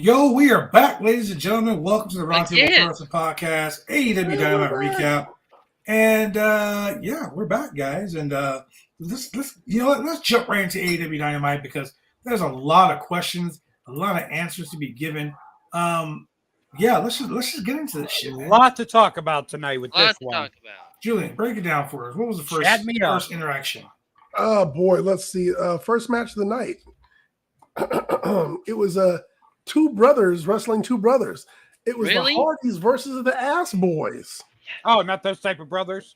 Yo, we are back, ladies and gentlemen. Welcome to the Roundtable Wrestling Podcast, AEW Dynamite recap. And yeah, we're back, guys. And let's jump right into AEW Dynamite because there's a lot of questions, a lot of answers to be given. Yeah, let's just get into this shit, man. A lot to talk about tonight with this one. Julian, break it down for us. What was the first interaction? Oh boy, let's see. First match of the night. It was two brothers wrestling two brothers. It was the Hardys versus the Ass Boys. Oh, not those type of brothers?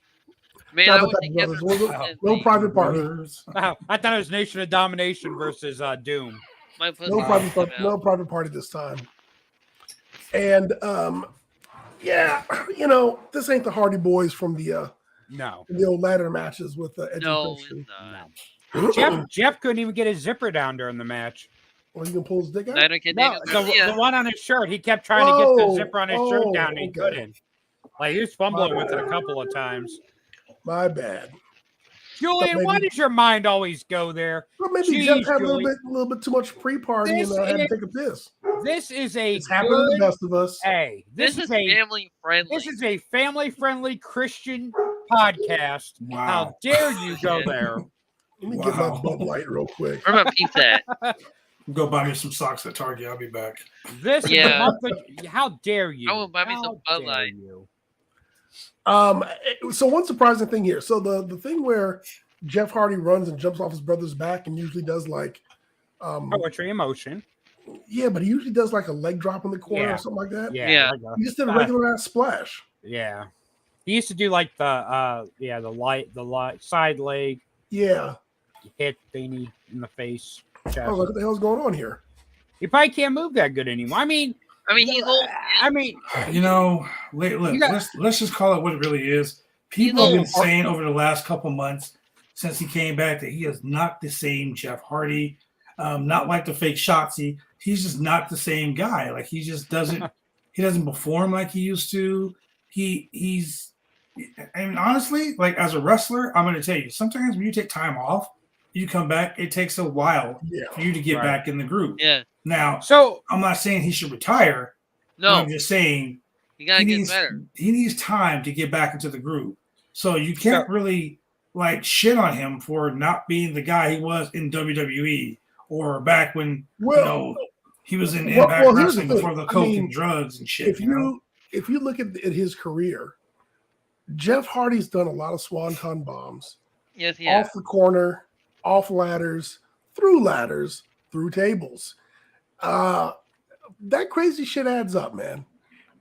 Man, not the type of brothers. No private partners. Oh, I thought it was Nation of Domination versus Doom. No private party this time. And yeah, this ain't the Hardy Boys from the old ladder matches with Edge and Christian. No. Jeff couldn't even get his zipper down during the match. Well, you can pull his dick out? The one on his shirt, he kept trying to get the zipper on his shirt down and he couldn't. Like, he was fumbling with it a couple of times. My bad. Julian, why does your mind always go there? Well, maybe Jeff had a little bit too much pre-party and had to take a piss. It's happened to the best of us. Hey, this is family friendly. This is a family friendly Christian podcast. Wow. How dare you go there? Let me get my Bud Light real quick. Where my pizza at? Go buy me some socks at Target. I'll be back. This is the month of, how dare you? I will buy me some Bud Light. So one surprising thing here. So the thing where Jeff Hardy runs and jumps off his brother's back and usually does like poetry in motion. Yeah, but he usually does like a leg drop in the corner or something like that. Yeah. He just did a regular ass splash. Yeah. He used to do like the side leg. Yeah. Hit thingy in the face. Oh, what the hell's going on here? He probably can't move that good anymore. let's just call it what it really is. People have been saying over the last couple months since he came back that he is not the same Jeff Hardy, not like the fake Shotzi. He's just not the same guy. Like he just doesn't perform like he used to. Honestly, like as a wrestler, I'm going to tell you, sometimes when you take time off, you come back, it takes a while for you to get back in the groove. Yeah. Now, so I'm not saying he should retire. No. I'm just saying he needs better. He needs time to get back into the groove. So you can't really like shit on him for not being the guy he was in WWE or back when he was in Impact Wrestling before the coke and drugs and shit. If you look at his career, Jeff Hardy's done a lot of swanton bombs. Yes, yeah. Off the corner, off ladders, through tables. That crazy shit adds up, man.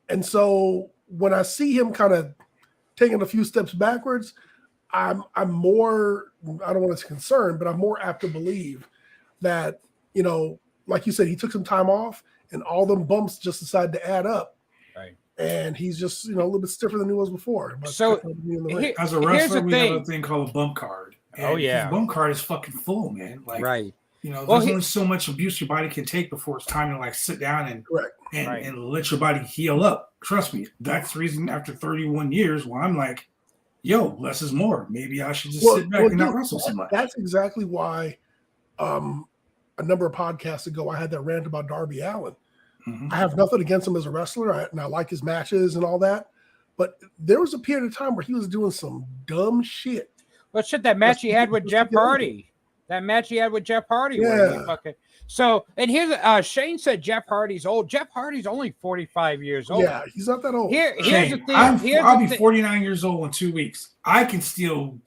And so when I see him kind of taking a few steps backwards, I'm more, I don't want to say concerned, but I'm more apt to believe that, like you said, he took some time off and all them bumps just decided to add up. Right. And he's just, a little bit stiffer than he was before. So as a wrestler, we have a thing called a bump card. And the bump card is fucking full, man. Like, right. There's only so much abuse your body can take before it's time to like sit down and let your body heal up. Trust me, that's the reason after 31 years why I'm like, yo, less is more. Maybe I should just sit back and not wrestle so much. That's exactly why a number of podcasts ago I had that rant about Darby Allin. Mm-hmm. I have nothing against him as a wrestler, and I like his matches and all that. But there was a period of time where he was doing some dumb shit. Well, that match he had with Jeff Hardy. That match he had with Jeff Hardy. Yeah. So, and here's Shane said Jeff Hardy's old. Jeff Hardy's only 45 years old. Yeah, he's not that old. Here's the thing. I'll be 49 years old in 2 weeks. I can still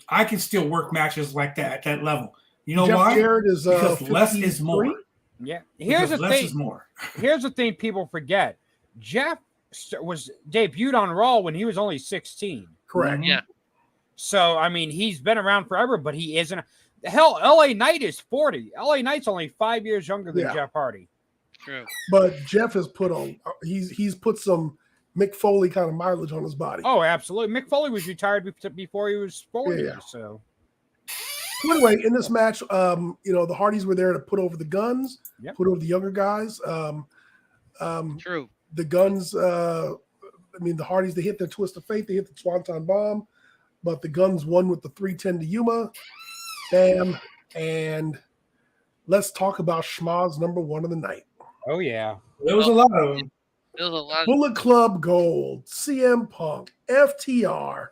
work matches like that at that level. You know Jeff why? Jarrett is because less is more. Yeah. Here's the less thing. is more. Here's the thing people forget. Jeff was debuted on Raw when he was only 16. Correct. Yeah. So, I mean, he's been around forever, but he isn't. Hell, LA Knight is 40. LA Knight's only 5 years younger than Jeff Hardy. True. But Jeff has put on, he's put some Mick Foley kind of mileage on his body. Oh, absolutely. Mick Foley was retired before he was 40. Yeah. So anyway, in this match, the Hardys were there to put over the Guns, put over the younger guys. True. The Guns, the Hardys, they hit their twist of fate, they hit the Swanton Bomb, but the Guns won with the 310 to Yuma. Bam. And let's talk about Schmaz number 1 of the night. Oh, yeah. There was a lot of them. Bullet Club Gold, CM Punk, FTR.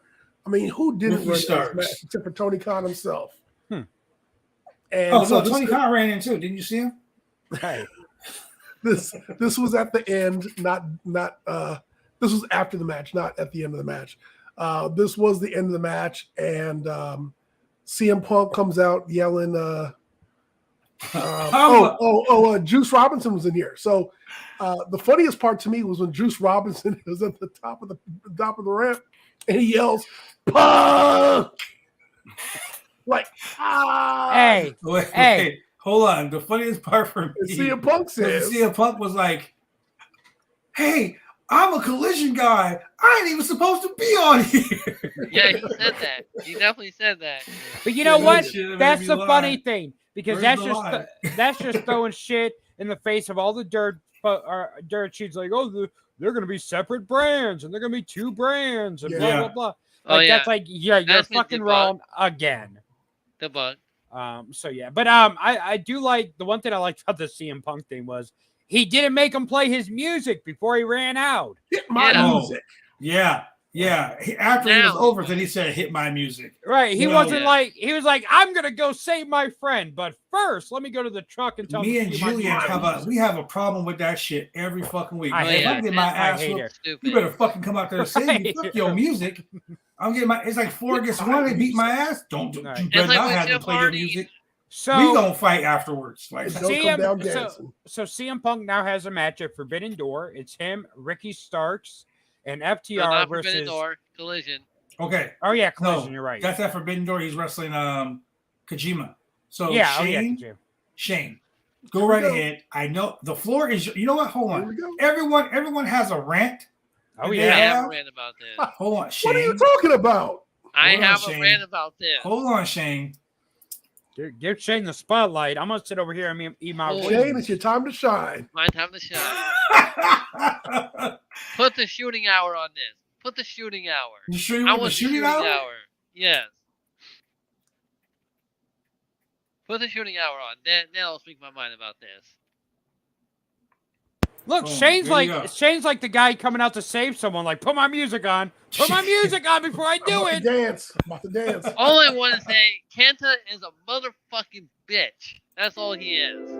I mean, who didn't run this match except for Tony Khan himself? And Tony Khan ran in too. Didn't you see him? Right. This was at the end, not this was after the match, not at the end of the match. This was the end of the match, and CM Punk comes out yelling, Juice Robinson was in here. So the funniest part to me was when Juice Robinson was at the top of the ramp and he yells, "Punk!" Like, Hey, hold on. The funniest part for me, CM Punk says, CM Punk was like, "Hey, I'm a Collision guy. I ain't even supposed to be on here." Yeah, he said that. He definitely said that. But you know what? That's the funny thing, because that's just throwing shit in the face of all the dirt sheets. Like, oh, they're going to be separate brands, and they're going to be 2 brands, and blah blah blah. Like, that's like, you're fucking wrong again. The bug. So yeah, but I do like, the one thing I liked about the CM Punk thing was he didn't make him play his music before he ran out. Hit my music. Yeah. After he was over, then he said, "Hit my music." Right. He wasn't like, he was like, "I'm gonna go save my friend, but first let me go to the truck and tell me and Julian we have a problem with that shit every fucking week. I get my ass whooped, you better fucking come out there and save me. Fuck your music. I'm getting it's like 4 against 1. They beat my ass. You better not have them play your music. So we gonna fight afterwards. Like, don't come down dancing. So CM Punk now has a match at Forbidden Door. It's him, Ricky Starks, and FTR versus Forbidden Door, Collision. Okay. Oh yeah, Collision. You're right. That's at Forbidden Door. He's wrestling Kojima. So Shane, go right ahead. I know the floor is. You know what? Hold on. Everyone has a rant. Oh yeah, I have a rant about this. Hold on, Shane. What are you talking about? I have a rant about this. Hold on, Shane. Give Shane the spotlight. I'm gonna sit over here and eat my wings. Shane, it's your time to shine. My time to shine. Put the shooting hour on this. Put the shooting hour. You sure you want the shooting hour? Yes. Put the shooting hour on. Then I'll speak my mind about this. Look, Shane's like the guy coming out to save someone. Like, put my music on. Put my music on before I do it. I'm about to dance. All I want to say, Kenta is a motherfucking bitch. That's all he is.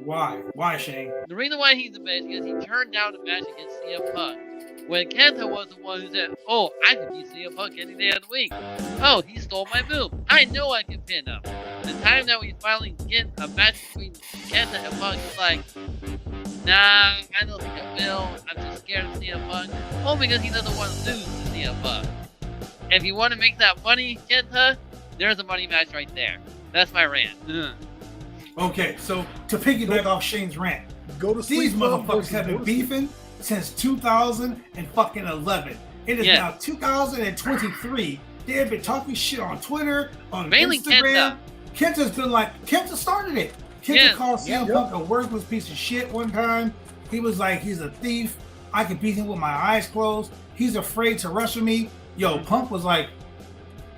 Why? Why, Shane? The reason why he's a bitch is because he turned down the match against CM Punk. When Kenta was the one who said, "Oh, I could beat CM Punk any day of the week." Oh, he stole my move. I know I can pin him. The time that we finally get a match between Kenta and Punk, he's like, "Nah, I don't think I will. I'm just scared of CM Punk." Oh, because he doesn't want to lose to CM Punk. If you want to make that money, Kenta, there's a money match right there. That's my rant. Okay, so to piggyback off Shane's rant, these motherfuckers have been beefing since 2011. It is now 2023. They have been talking shit on Twitter, on mainly Instagram. Kenta's been like, Kenta started it. Kenta called CM Punk a worthless piece of shit one time. He was like, he's a thief. I can beat him with my eyes closed. He's afraid to wrestle me. Yo, Punk was like,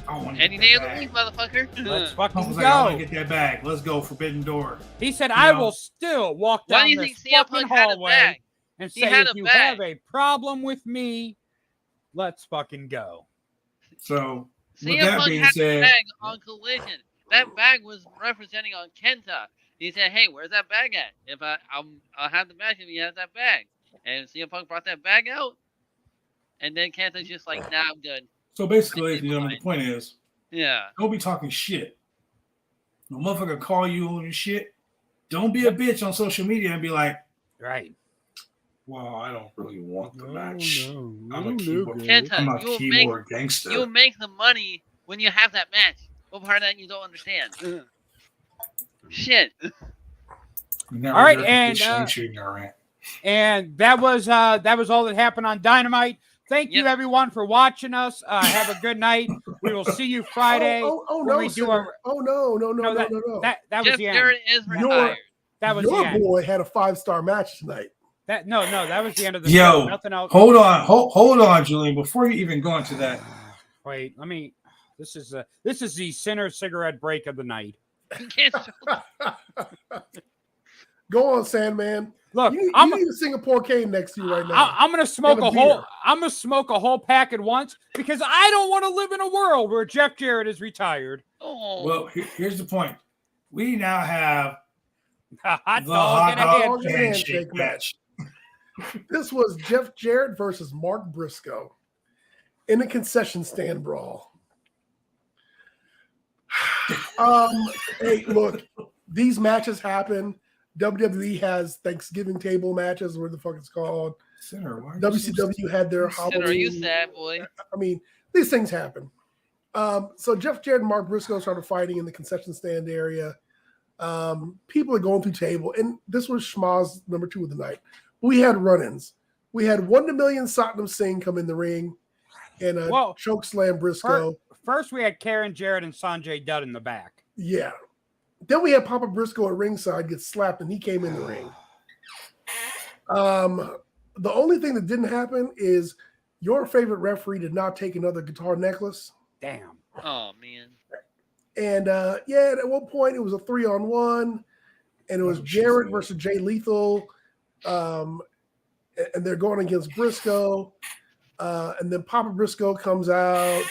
I want to any day of the week, motherfucker. Let's fucking Punk was go. like, I want to get that bag. Let's go, Forbidden Door. He said, I will still walk down this fucking hallway and say, if you have a problem with me, let's fucking go. So, with CM that Punk being had said, a bag on Collision. that bag was representing on Kenta. He said, "Hey, where's that bag at? If I'll have the match if he has that bag." And CM Punk brought that bag out, and then Kenta's just like, "Nah, I'm good." So basically, ladies and gentlemen, the point is, don't be talking shit. No motherfucker call you on your shit. Don't be a bitch on social media and be like, right. Well, I don't really want the match. I'm a Kenta, keyboard gangster. You'll make the money when you have that match. What part of that you don't understand? Shit. All right, and that was all that happened on Dynamite. Thank you everyone for watching us. Have a good night. We will see you Friday. No! That was the end. Is retired. That was your boy had a 5-star match tonight. That was the end of the show. Nothing else. Hold on, Julian. Before you even go into that, wait. This is the center cigarette break of the night. Go on, Sandman. Look, you need a Singapore cane next to you right now. I'm gonna smoke a whole pack at once because I don't want to live in a world where Jeff Jarrett is retired. Oh. Well, here's the point. We now have the hot dog and a handshake match. This was Jeff Jarrett versus Mark Briscoe in a concession stand brawl. Hey, look, these matches happen. WWE has Thanksgiving table matches, where the fuck it's called. WCW had their Halloween. Are you sad, boy? I mean, these things happen. So Jeff Jarrett and Mark Briscoe started fighting in the concession stand area. People are going through table, and this was Schmaz number 2 of the night. We had run-ins. We had 1-2-million Satnam Singh come in the ring and choke slam Briscoe. First, we had Karen Jarrett and Sanjay Dutt in the back. Yeah. Then we had Papa Briscoe at ringside get slapped, and he came in the ring. The only thing that didn't happen is your favorite referee did not take another guitar necklace. Damn. Oh, man. And, at one point, it was a 3-on-1, and it was Jarrett versus Jay Lethal. And they're going against Briscoe. And then Papa Briscoe comes out.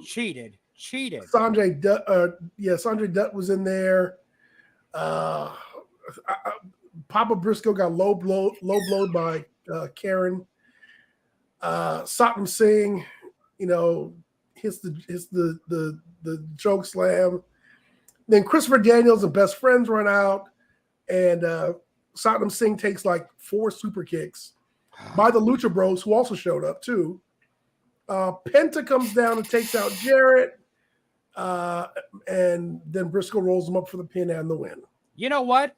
Cheated. Sanjay Dutt was in there. Papa Briscoe got low blowed by Karen. Satnam Singh, hits the choke slam. Then Christopher Daniels and Best Friends run out, and Satnam Singh takes like 4 super kicks by the Lucha Bros, who also showed up too. Penta comes down and takes out Jarrett, and then Briscoe rolls him up for the pin and the win. You know what?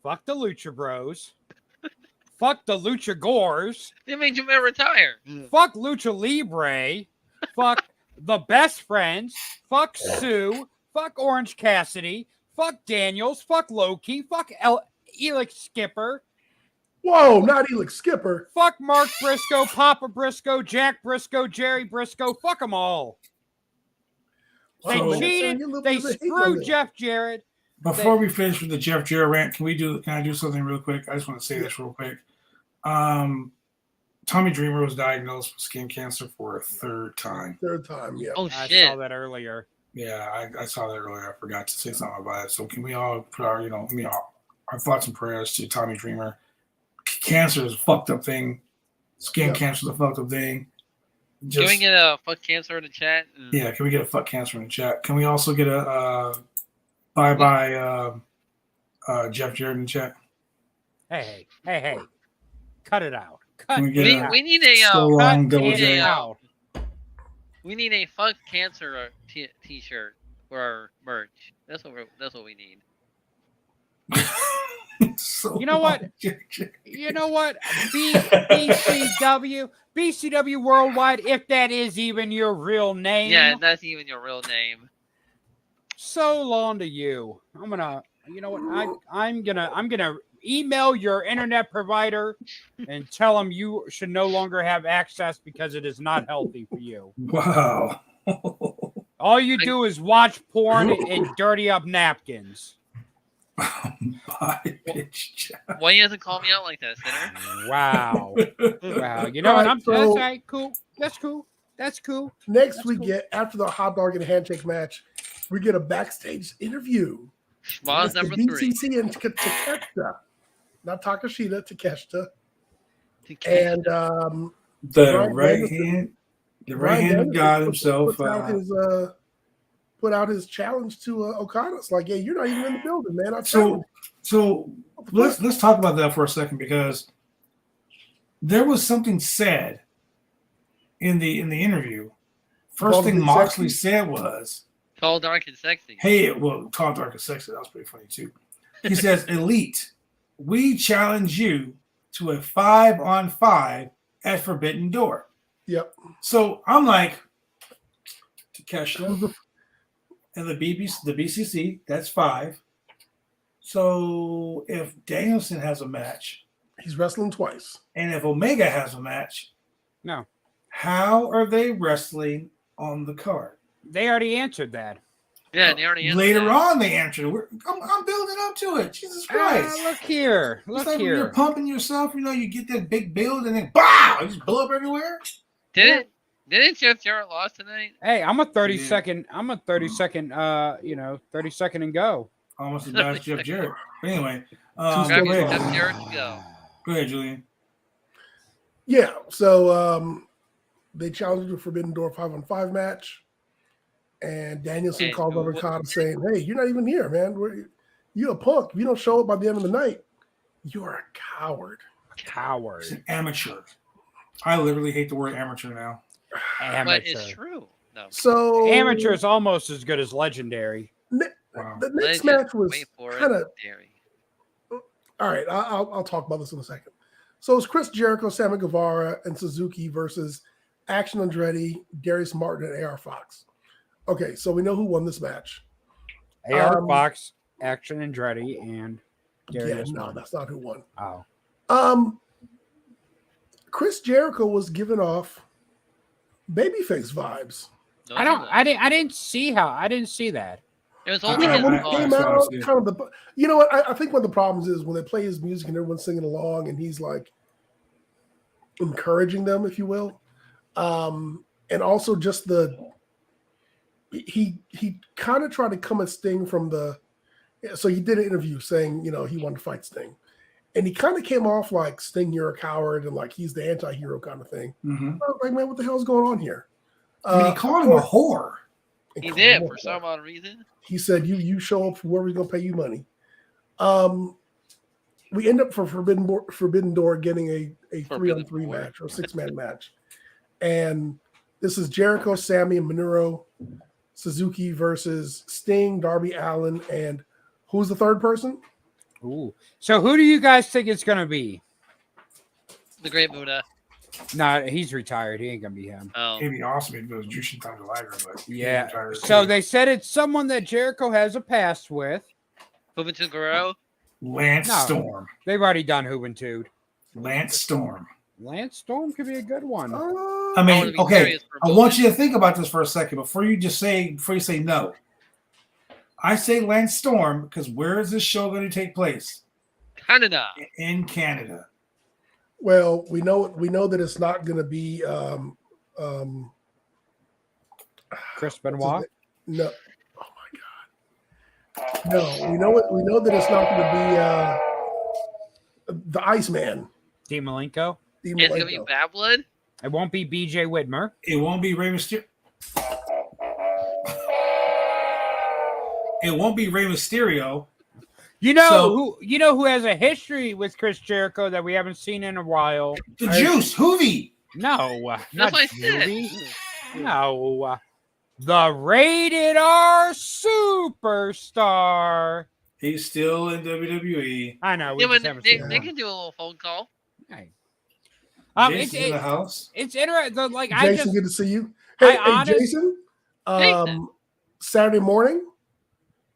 Fuck the Lucha Bros. Fuck the Lucha Gores. They made you retire. Fuck Lucha Libre. Fuck the Best Friends. Fuck Sue. Fuck Orange Cassidy. Fuck Daniels. Fuck Loki. Fuck Elix Skipper. Whoa, not Elix Skipper. Fuck Mark Briscoe, Papa Briscoe, Jack Briscoe, Jerry Briscoe. Fuck them all. They cheated. They screwed Jeff Jarrett. Before we finish with the Jeff Jarrett rant, can I do something real quick? I just want to say this real quick. Tommy Dreamer was diagnosed with skin cancer for a 3rd time. Yeah. Oh, shit. I saw that earlier. Yeah, I saw that earlier. I forgot to say something about it. So can we all put our thoughts and prayers to Tommy Dreamer? Cancer is a fucked up thing. Skin cancer is a fucked up thing. Can we get a fuck cancer in the chat? Yeah, can we get a fuck cancer in the chat? Can we also get a bye-bye Jeff Jarrett in the chat? Hey. Cut it out. We need a We need a fuck cancer t-shirt for our merch. That's what we need. You know what? BCW Worldwide, if that is even your real name. Yeah, that's even your real name. So long to you. I'm gonna email your internet provider and tell them you should no longer have access because it is not healthy for you. Wow. All you do is watch porn and dirty up napkins. Bye, bitch. Why you have to call me out like that, Sinner? Wow. You know what? That's right. Cool. That's cool. That's cool. Next, we get, after the hot dog and handshake match, we get a backstage interview. Schmoz number 3. BCC and Takeshita. Not Takeshita, Takeshita. And the right hand God himself put out his challenge to Okada. It's like, yeah, you're not even in the building, man. So let's talk about that for a second, because there was something said in the interview. First thing Moxley said was, "Tall, dark, and sexy." Hey, well, tall, dark, and sexy. That was pretty funny too. He says, "Elite, we challenge you to a 5-on-5 at Forbidden Door." Yep. So I'm like, Takeshita and the BCC, that's 5. So if Danielson has a match, he's wrestling twice. And if Omega has a match, no. How are they wrestling on the card? They already answered that. Yeah, they already answered Later that. on, they answered. I'm building up to it. Jesus Christ! Look here. It's like when you're pumping yourself, you get that big build, and then BOW! You just blow up everywhere. Didn't Jeff Jarrett lost tonight? Hey, I'm a 30 second. I'm a 30 second. 30 second and go. Almost as bad as Jeff Jarrett. But anyway, Jeff Jarrett to go. Go ahead, Julian. Yeah. So they challenged the Forbidden Door 5-on-5 match. And Danielson called over Okada saying, "Hey, you're not even here, man. You're a punk. If you don't show up by the end of the night, you're a coward." Coward. It's an amateur. I literally hate the word amateur now. Amateur. But it's true. No. So amateur is almost as good as legendary. The next match was kind of. All right, I'll talk about this in a second. So it's Chris Jericho, Sammy Guevara, and Suzuki versus Action Andretti, Darius Martin, and AR Fox. Okay, so we know who won this match. AR Fox, Action Andretti, and Darius Martin. No, that's not who won. Oh. Chris Jericho was giving off babyface vibes. I didn't see that. It was only when it came out, kind of you know what? I think one of the problems is when they play his music and everyone's singing along and he's like encouraging them, if you will. And also just he kind of tried to come at Sting so he did an interview saying, he wanted to fight Sting. And he kind of came off like, Sting, you're a coward, and like he's the anti-hero kind of thing. Mm-hmm. I was like, man, what the hell's going on here? He called him a whore. He did for some odd reason. He said, you show up for where we're going to pay you money. We end up for Forbidden Door getting a 3-on-3 match or a 6-man match. And this is Jericho, Sammy, and Minoru Suzuki versus Sting, Darby Allin, and who's the third person? Ooh. So who do you guys think it's going to be? The Great Buddha. Nah, he's retired. He ain't going to be him. Oh. It'd be awesome if it was Jushin Thunder Liger, but yeah. So they said it's someone that Jericho has a past with. Juventud Guerrero? Lance Storm. They've already done Juventud. Lance Storm. Lance Storm could be a good one. I mean, okay. I want you to think about this for a second before you say no. I say Lance Storm because where is this show going to take place? Canada. In Canada. Well, we know that it's not going to be Chris Benoit. No. Oh my God. No, we know that it's not going to be the Iceman. Dean Malenko. It's going to be Bad Blood. It won't be BJ Whitmer. It won't be Rey Mysterio. It won't be Rey Mysterio. You know who has a history with Chris Jericho that we haven't seen in a while? The Juice, Hoovy. No, not Hoovy. No, the Rated R Superstar. He's still in WWE. I know. Yeah, but they can do a little phone call. Hey. Jason's in the house. It's interesting. Like Jason, good to see you. Hey, Jason. Saturday morning.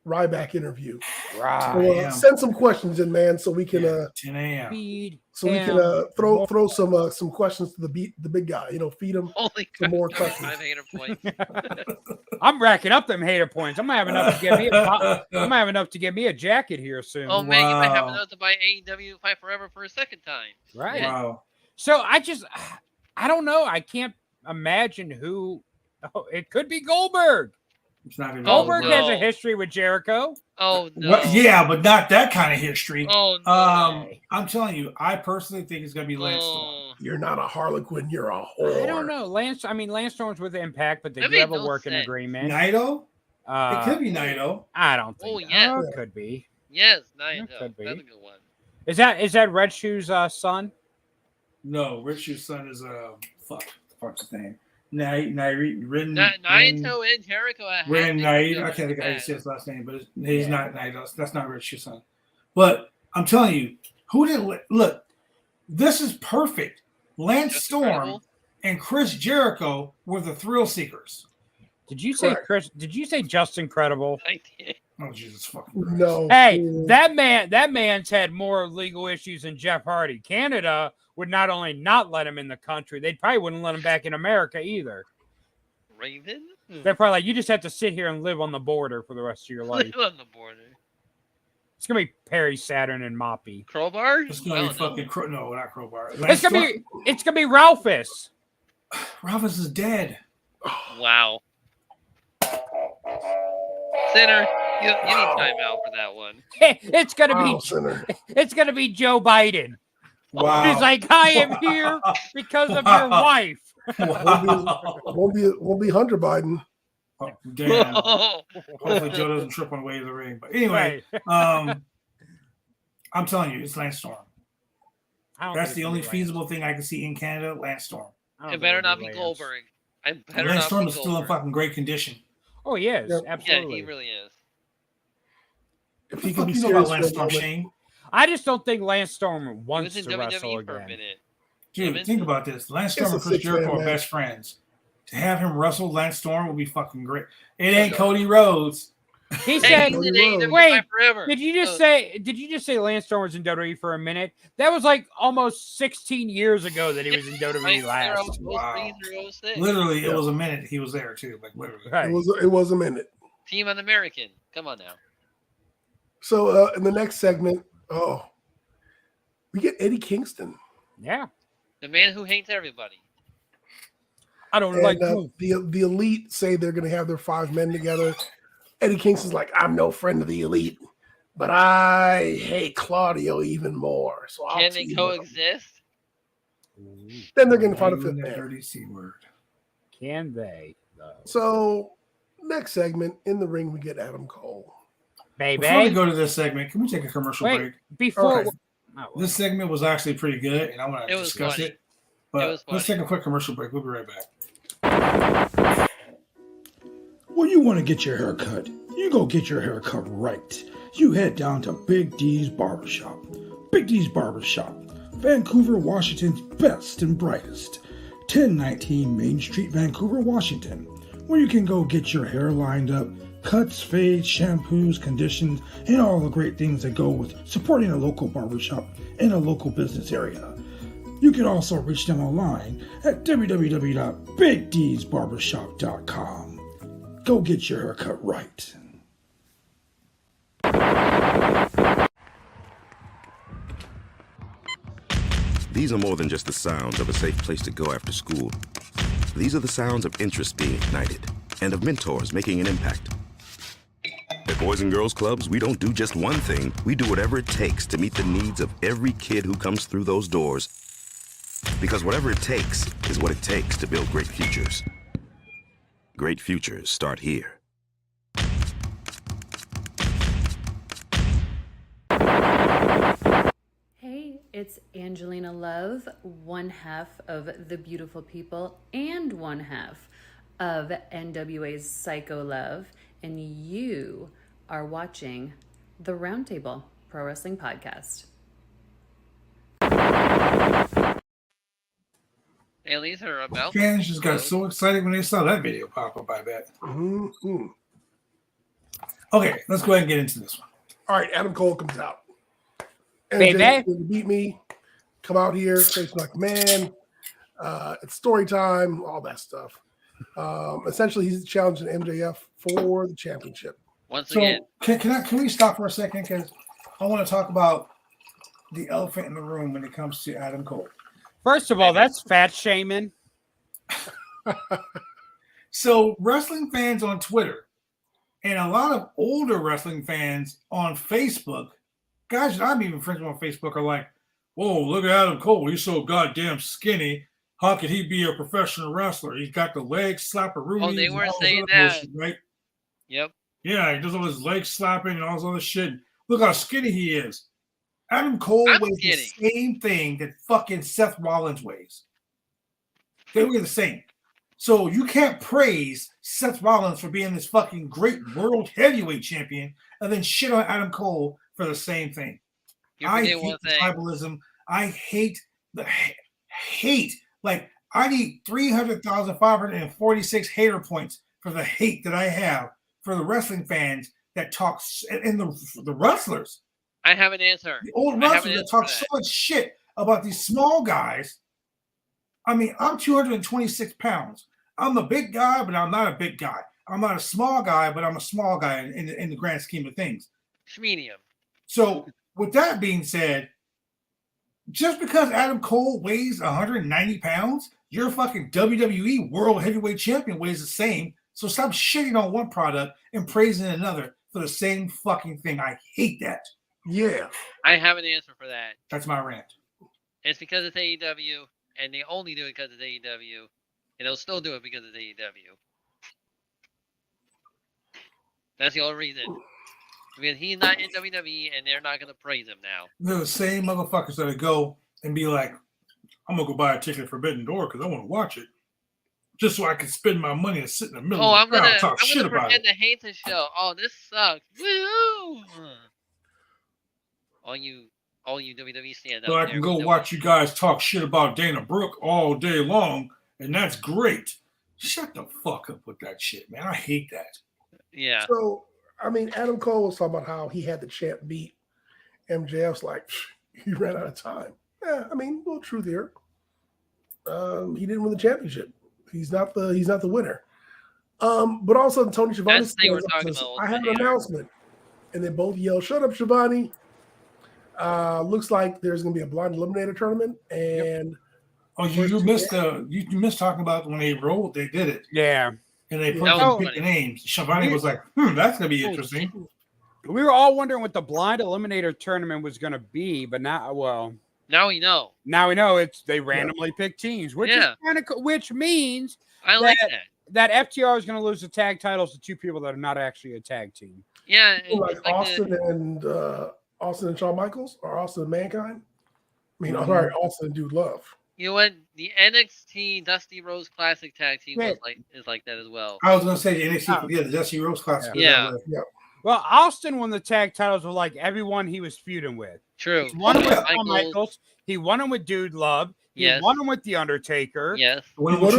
Ryback interview. Right. So, send some questions in, man, so we can 10 a.m. So we can throw some questions to the big guy. Feed him some more questions. 5 hater points. I'm racking up them hater points. I'm gonna have enough to get me a jacket here soon. Oh man, you might have enough to buy AEW Fight Forever for a second time. Right. Wow. So I don't know. I can't imagine who. Oh, it could be Goldberg. It's not even Goldberg has a history with Jericho. Oh no. Well, yeah, but not that kind of history. Oh no. I'm telling you, I personally think it's gonna be Lance Storm. You're not a Harlequin, you're a whore. I don't know. Lance Storm's with Impact, but they do have a working agreement. Naito? It could be Naito. I don't think. Oh yeah, it could be. Yes, Naito. Could be. That's a good one. Is that Red Shoe's son? No, Red Shoe's son is what's his name? Naito and Jericho. Naito. I can't think of his last name, but he's not Naito. That's not Red Shoe's son. But I'm telling you, who didn't look? This is perfect. Lance Storm and Chris Jericho were the thrill seekers. Did you say Chris? Did you say Just Incredible? I did. Oh Jesus fucking Christ. No. Hey, that man's had more legal issues than Jeff Hardy. Canada would not only not let him in the country, they probably wouldn't let him back in America either. Raven? They're probably like, you just have to sit here and live on the border for the rest of your life. Live on the border. It's gonna be Perry, Saturn, and Moppy. Crowbar? It's gonna be fucking no, not Crowbar. It's gonna be Ralphus. Ralphus is dead. Wow. Sinner, you need time out for that one. It's gonna be Joe Biden. Wow. He's like, I am here because of your wife. Won't be Hunter Biden. Oh, damn. Hopefully Joe doesn't trip on the way to the ring. But anyway, I'm telling you, it's Lance Storm. That's the only feasible thing I can see in Canada, Lance Storm. It better not be Goldberg. Lance Storm is still in fucking great condition. Oh, he is. Yep. Absolutely. Yeah, he really is. If he can be serious about Lance Storm, Shane. I just don't think Lance Storm wants to wrestle for again. a minute. Dude, think about this. Lance Storm and Chris Jericho are best friends. To have him wrestle Lance Storm would be fucking great. It ain't Cody Rhodes. He said, "Wait, did you just say Lance Storm was in WWE for a minute? That was like almost 16 years ago that he was in WWE last. Wow. Literally, it was a minute he was there too. Like literally, right. It was a minute. Team Un-American, come on now. So in the next segment, we get Eddie Kingston. Yeah, the man who hates everybody. I don't like the Elite say they're going to have their 5 men together. Eddie Kingston's like, I'm no friend of the Elite, but I hate Claudio even more. So can they coexist? Then they're going to find a 5th man. Dirty C word. Can they? So next segment in the ring, we get Adam Cole. Baby. Before we go to this segment, can we take a commercial break? Before this segment was actually pretty good, and I want to discuss it. But let's take a quick commercial break. We'll be right back. When you want to get your hair cut, you go get your hair cut right. You head down to Big D's Barbershop. Big D's Barbershop, Vancouver, Washington's best and brightest. 1019 Main Street, Vancouver, Washington, where you can go get your hair lined up, cuts, fades, shampoos, conditions, and all the great things that go with supporting a local barbershop in a local business area. You can also reach them online at www.bigdsbarbershop.com. Go get your haircut right. These are more than just the sounds of a safe place to go after school. These are the sounds of interest being ignited and of mentors making an impact. At Boys and Girls Clubs, we don't do just one thing. We do whatever it takes to meet the needs of every kid who comes through those doors. Because whatever it takes is what it takes to build great futures. Great futures start here. Hey, it's Angelina Love, one half of The Beautiful People and one half of NWA's Psycho Love, and you are watching the Roundtable Pro Wrestling Podcast. Aliens are about. Fans just got so excited when they saw that video pop up, I bet. Mm-hmm. Okay, let's go ahead and get into this one. All right, Adam Cole comes out. Baby. Beat me. Come out here, face like a man. It's story time, all that stuff. Essentially, he's challenging MJF for the championship. Once again. Can we stop for a second? Because I want to talk about the elephant in the room when it comes to Adam Cole. First of all, that's fat shaming. So wrestling fans on Twitter and a lot of older wrestling fans on Facebook, guys that I'm even friends with on Facebook, are like, whoa, look at Adam Cole. He's so goddamn skinny. How could he be a professional wrestler? He's got the leg slapper. Oh, they were saying that. Bullshit, right? Yep. Yeah, he does all his leg slapping and all this other shit. Look how skinny he is. Adam Cole weighs the same thing that fucking Seth Rollins weighs. They weigh the same. So you can't praise Seth Rollins for being this fucking great world heavyweight champion and then shit on Adam Cole for the same thing. I hate the tribalism. I hate like I need 300,546 hater points for the hate that I have for the wrestling fans that talk and the wrestlers. I have an answer. The old wrestlers that talk so much shit about these small guys. I mean, I'm 226 pounds. I'm a big guy, but I'm not a big guy. I'm not a small guy, but I'm a small guy in the grand scheme of things. Medium. So, with that being said, just because Adam Cole weighs 190 pounds, your fucking WWE World Heavyweight Champion weighs the same. So stop shitting on one product and praising another for the same fucking thing. I hate that. Yeah. I have an answer for that. That's my rant. It's because it's AEW, and they only do it because it's AEW, and they'll still do it because it's AEW. That's the only reason. Because he's not in WWE, and they're not going to praise him now. They're the same motherfuckers that go and be like, I'm going to go buy a ticket at Forbidden Door because I want to watch it. Just so I can spend my money and sit in the middle of the crowd and talk shit about it. I'm going to hate the show. Oh, this sucks. Woo! All you WWE stand up. So I can go watch you guys talk shit about Dana Brooke all day long, and that's great. Shut the fuck up with that shit, man. I hate that. Yeah. So, I mean, Adam Cole was talking about how he had the champ beat. MJF's like, he ran out of time. Yeah, I mean, a little truth here. He didn't win the championship. He's not the winner. But all of a sudden, Tony Schiavone says, I have an announcement. And they both yell, shut up, Schiavone. Looks like there's going to be a blind eliminator tournament. And you missed talking about when they did it. Yeah. And they picked the names. Schiavone was like, that's going to be interesting. We were all wondering what the blind eliminator tournament was going to be, but now we know. Now we know they randomly pick teams, which is kind of which means I like that FTR is going to lose the tag titles to two people that are not actually a tag team. Yeah, like Austin and Shawn Michaels or Austin and Mankind. I mean, I'm sorry, Austin and Dude Love. You know what? The NXT Dusty Rose Classic tag team is like that as well. I was going to say the NXT, the Dusty Rose Classic. Yeah. Well, Austin won the tag titles with like everyone he was feuding with. True. He won them with Shawn Michaels. He won them with Dude Love. He won them with The Undertaker. Yes. He won with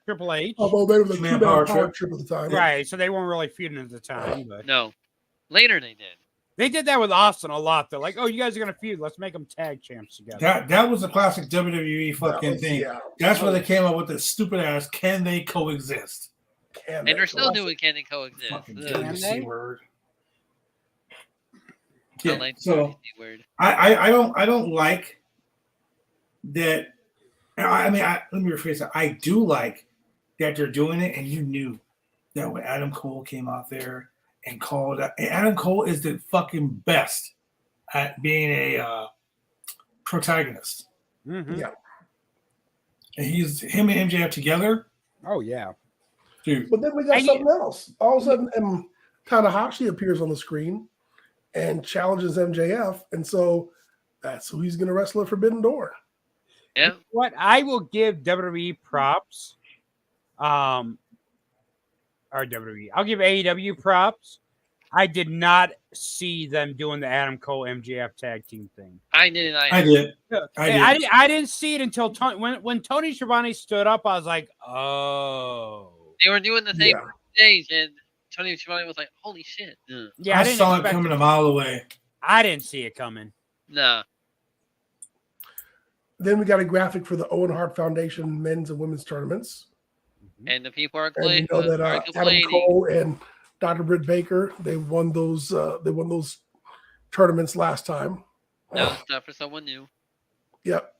Triple H. Although they were the two-man power trip at the time. Right. So they weren't really feuding at the time. But. No. Later they did. They did that with Austin a lot. They're like, oh, you guys are going to feud. Let's make them tag champs together. That was a classic WWE fucking thing. Yeah. That's where they came up with the stupid ass, can they coexist? And they're still doing can they coexist. Can word. Yeah, I like so I don't like that. I mean, let me rephrase that. I do like that they're doing it, and you knew that when Adam Cole came out there and called out, and Adam Cole is the fucking best at being a protagonist. Mm-hmm. Yeah, and him and MJF together. Oh yeah, dude. But then we got something else. All of a sudden, Tanahashi appears on the screen and challenges MJF, and so that's who he's going to wrestle at Forbidden Door. Yeah. What I will give WWE props, or WWE, I'll give AEW props. I did not see them doing the Adam Cole MJF tag team thing. I did. I did. I didn't see it until when Tony Schiavone stood up. I was like, oh. They were doing the same stage, and Tony Schiavone was like, holy shit. Yeah, I saw it coming a mile away. I didn't see it coming. No. Then we got a graphic for the Owen Hart Foundation men's and women's tournaments. And the people are complaining. And you know that Adam Cole and Dr. Britt Baker, they won those tournaments last time. No, it's not for someone new. Yep.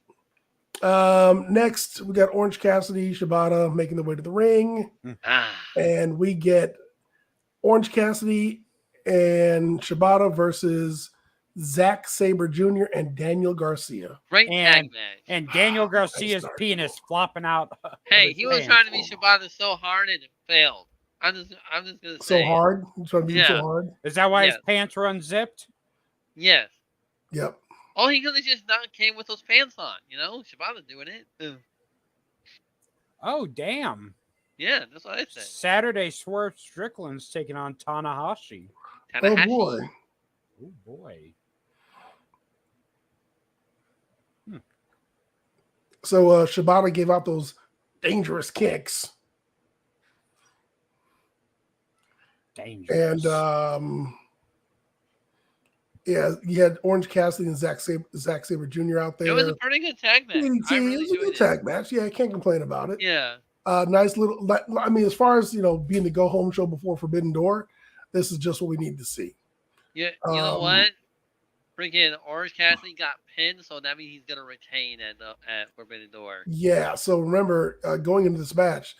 Next, we got Orange Cassidy, Shibata making their way to the ring. And we get Orange Cassidy and Shibata versus Zack Sabre Jr. and Daniel Garcia. Great tag match. And Daniel Garcia's penis flopping out. Hey, he was trying to be Shibata so hard and it failed. I'm just gonna say so hard. He's trying to be so hard. Is that why his pants were unzipped? Yes. Yep. Oh, he could have just not came with those pants on, Shibata doing it. Oh, damn. Yeah, that's what I said. Saturday, Swerve Strickland's taking on Tanahashi. Oh, boy. Oh, boy. So Shibata gave out those dangerous kicks. Dangerous. And you had Orange Cassidy and Zack Sabre Jr. out there. It was a pretty good tag match. It was a good tag match. Yeah, I can't complain about it. Yeah. Nice little. I mean, as far as being the go home show before Forbidden Door, this is just what we need to see. Yeah, you know what? Freaking Orange Cassidy got pinned, so that means he's gonna retain at Forbidden Door. Yeah. So remember, going into this match,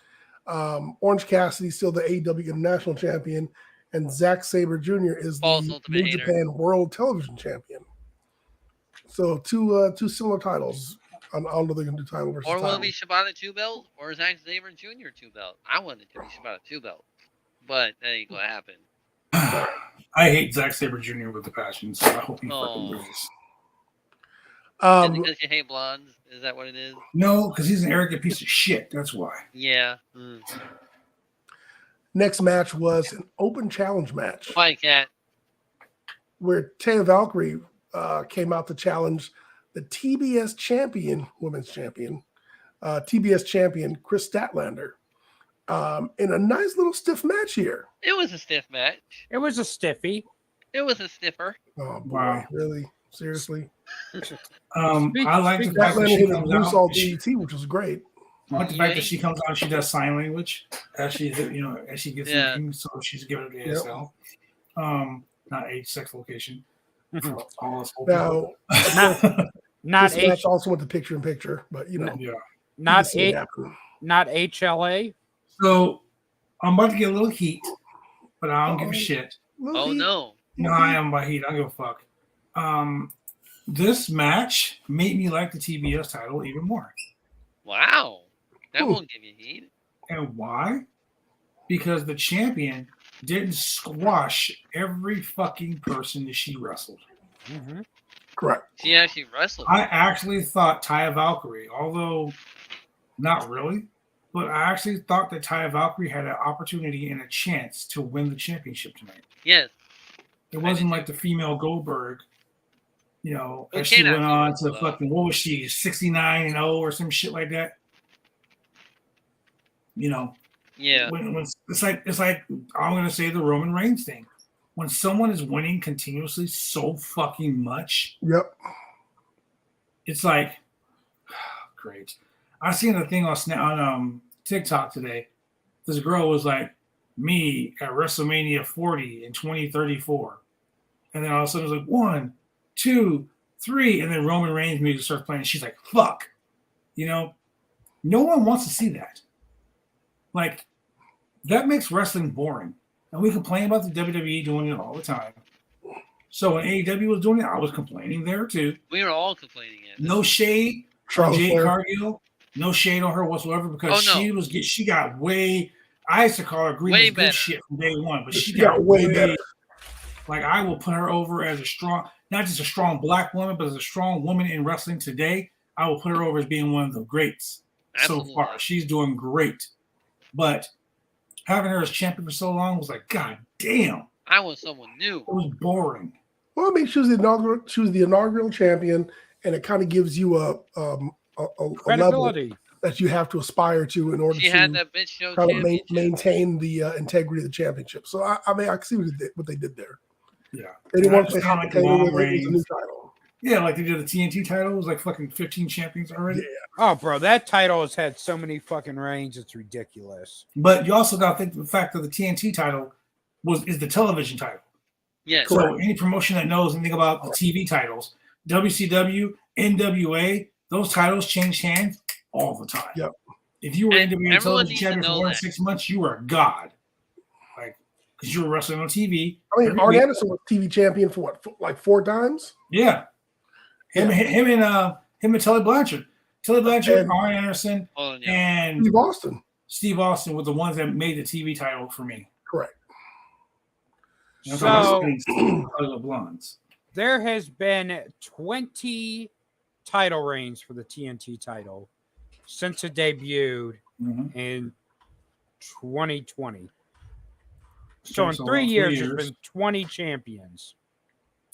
Orange Cassidy still the AEW International Champion, and Zack Sabre Jr. is the New Japan World Television Champion. So two similar titles. I don't know if they're gonna do title versus title. Or will title. it be Shibata 2 belt or Zack Sabre Jr. 2 belt? I want it to be Shibata 2 belt, but that ain't gonna happen. I hate Zack Sabre Jr. with a passion, so I hope he fucking loses. Is it because you hate blondes? Is that what it is? No, because he's an arrogant piece of shit. That's why. Yeah. Next match was an open challenge match. Fight Cat. Where Taya Valkyrie came out to challenge the TBS champion, women's champion, TBS champion, Chris Statlander. In a nice little stiff match here. It was a stiff match. It was a stiffy. It was a stiffer. Oh, boy. Wow. Really? Seriously? I like the fact that she comes out. DDT, which was great. I like the fact that she comes out and she does sign language as she gets in, so she's giving it to ASL. Not age, sex, location. Now, not this match also went to picture in picture, but not HLA. So I'm about to get a little heat, but I don't give a shit. Oh no! No, I am by heat. I don't give a fuck. This match made me like the TBS title even more. Wow, that won't give you heat. And why? Because the champion didn't squash every fucking person that she wrestled. Mm-hmm. Correct. She actually wrestled. I actually thought Taya Valkyrie, although not really, but I actually thought that Taya Valkyrie had an opportunity and a chance to win the championship tonight. Yes. It wasn't like the female Goldberg, as she went on to fucking, what was she, 69-0 or some shit like that? Yeah. When it's like I'm gonna say the Roman Reigns thing. When someone is winning continuously so fucking much, yep, it's like great. I seen a thing on TikTok today. This girl was like, me at WrestleMania 40 in 2034, and then all of a sudden it was like 1, 2, 3, and then Roman Reigns music starts playing. And she's like, fuck, no one wants to see that. Like, that makes wrestling boring. And we complain about the WWE doing it all the time. So when AEW was doing it, I was complaining there too. We were all complaining. No shade on Jade Cargill. No shade on her whatsoever because she got way. I used to call her green good shit from day one, but she got way better. Like, I will put her over as a strong, not just a strong black woman, but as a strong woman in wrestling today. I will put her over as being one of the greats so far. She's doing great. But having her as champion for so long was like, God damn. I want someone new. It was boring. Well, I mean, she was the inaugural champion, and it kind of gives you a credibility level that you have to aspire to in order had that bitch show maintain the integrity of the championship. So I mean, I can see what they did there. Yeah, they didn't want to play like a new title. Yeah, like they did the TNT title. It was like fucking 15 champions already. Yeah. Oh, bro, that title has had so many fucking reigns. It's ridiculous. But you also got to think the fact that the TNT title is the television title. Yeah. So any promotion that knows anything about the TV titles, WCW, NWA, those titles changed hands all the time. Yep. If you were And NWA everyone television needs to champion for know more than that. 6 months, you were a god. Like, because you were wrestling on TV. I mean, every Arn week. Anderson was TV champion for what, like 4 times? Yeah. Him and Tully Blanchard. Tully Blanchard, And- Arn Anderson, and Steve Austin were the ones that made the TV title for me. Correct. So the Blondes. There has been 20 title reigns for the TNT title since it debuted in 2020. So in 3 years, there's been 20 champions.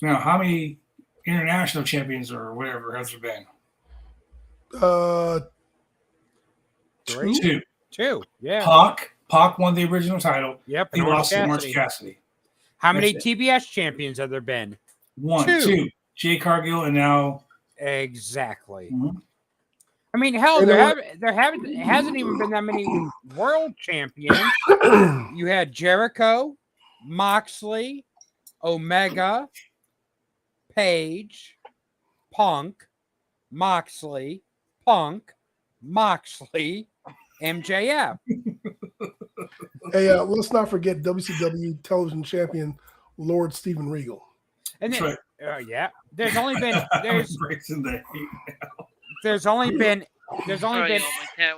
Now, how many international champions or whatever has there been? 2. Yeah. Pac won the original title. Yep. He lost to Orange Cassidy. How many TBS champions have there been? 1, 2. Jay Cargill and now. Exactly. I mean, hell, there hasn't even been that many world champions. You had Jericho, Moxley, Omega, Page, Punk, Moxley, MJF. Hey, let's not forget WCW television champion Lord Steven Regal. And then, yeah, there's only been My cat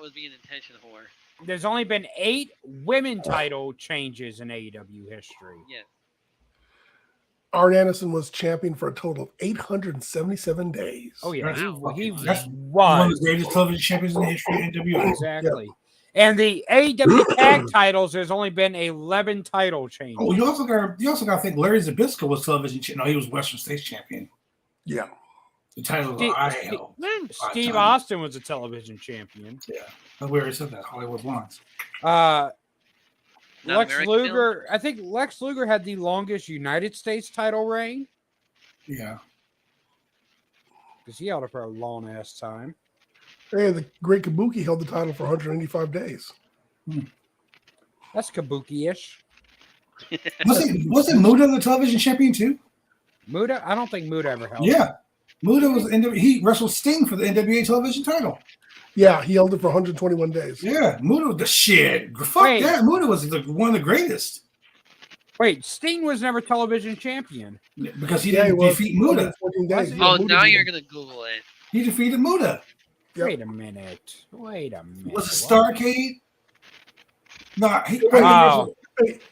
was being intentional for. There's only been 8 women title changes in AEW history. Yeah. Arn Anderson was champion for a total of 877 days. Oh yeah, that's was one of the greatest television champions in the history of NWA. Exactly. Yep. And the AEW tag titles, there's only been 11 title changes. Oh, you also got to think Larry Zbyszko was television champion. No, he was Western States champion. Yeah. The title Steve Austin was a television champion. Yeah. We already said that. Hollywood Blondes. Lex Luger, I think Lex Luger had the longest United States title reign. Yeah. Because he held it for a long ass time. Hey, the Great Kabuki held the title for 185 days. That's Kabuki-ish. Wasn't Muda the television champion too? Muda? I don't think Muda ever held it. Yeah. Muda was he wrestled Sting for the NWA television title. Yeah, he held it for 121 days. Yeah, Muda was the shit. Fuck that. Muda was one of the greatest. Wait, Sting was never television champion. Because he didn't defeat Muda. Oh, now you're going to Google it. He defeated Muda. Yep. Wait a minute. Was it Starcade? No,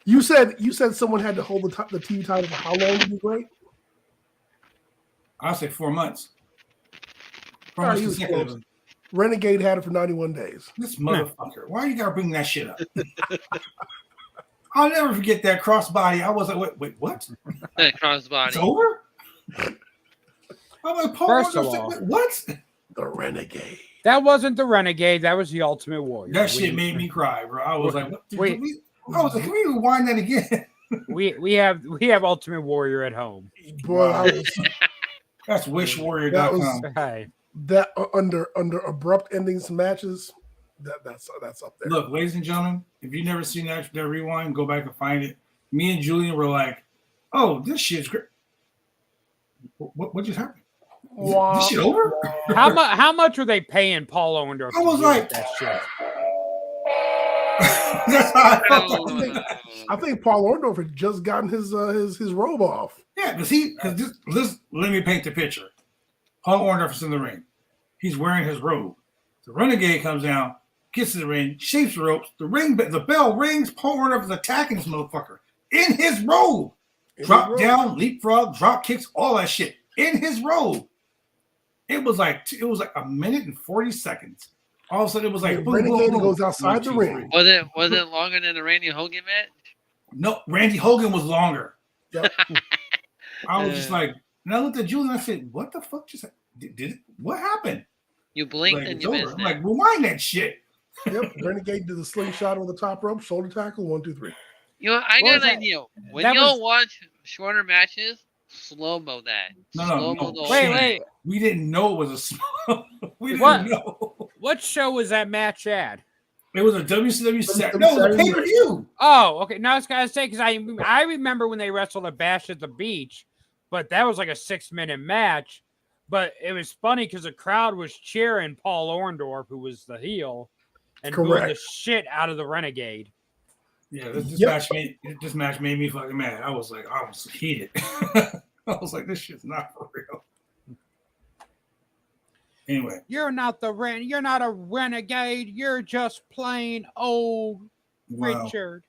you said someone had to hold the TV title for how long to be great? I'll say 4 months. 4 Right, months consecutive. Renegade had it for 91 days. This motherfucker. Why you gotta bring that shit up? I'll never forget that crossbody. I was like, wait, what? That crossbody. It's over? I'm like, Paul, First of all, what? The Renegade. That wasn't the Renegade. That was the Ultimate Warrior. That shit made me cry, bro. I was like, can we rewind that again? we have Ultimate Warrior at home. Boy, that's wishwarrior.com. That under abrupt endings matches, that's up there. Look, ladies and gentlemen, if you've never seen that rewind, go back and find it. Me and Julian were like, "Oh, this shit's great." What just happened? This shit over? How much were they paying Paul Orndorff? I was like, that shit. I think Paul Orndorff had just gotten his robe off. Yeah, let me paint the picture. Paul Orndorff is in the ring. He's wearing his robe. The Renegade comes down, gets to the ring, shapes the ropes. The bell rings. Paul Orndorff is attacking this motherfucker in his robe. Drop down, leapfrog, drop kicks, all that shit in his robe. It was like a minute and 40 seconds. All of a sudden, it was like boom, Renegade boom, boom. goes outside the ring. Was it longer than the Randy Hogan match? No, Randy Hogan was longer. Yep. I was just like, and I looked at Julian and I said, "What the fuck just did it? What happened?" You blinked and you missed it. I'm like, rewind that shit. Yep, Renegade did the slingshot on the top rope, shoulder tackle, 1, 2, 3. You know, I got an idea. When y'all watch shorter matches, slow-mo that. No. Wait. We didn't know it was a small. We didn't know. What show was that match at? It was a WCW set. No, it was a pay-per-view. Oh, okay. Now I was gonna say because I remember when they wrestled at Bash at the Beach, but that was like a 6-minute match. But it was funny because the crowd was cheering Paul Orndorff, who was the heel, and booing the shit out of the Renegade. Yeah, this match made me fucking mad. I was heated. I was like, this shit's not for real. Anyway, you're not a renegade. You're just plain old Richard.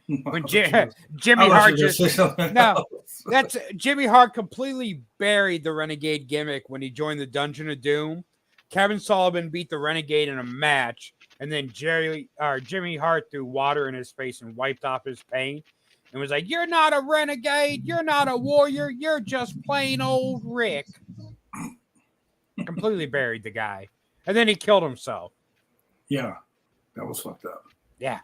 When Jimmy Hart Jimmy Hart completely buried the Renegade gimmick when he joined the Dungeon of Doom. Kevin Sullivan beat the Renegade in a match, and then Jimmy Hart threw water in his face and wiped off his paint and was like, "You're not a renegade. You're not a warrior. You're just plain old Rick." Completely buried the guy, and then he killed himself. Yeah, that was fucked up. Yeah.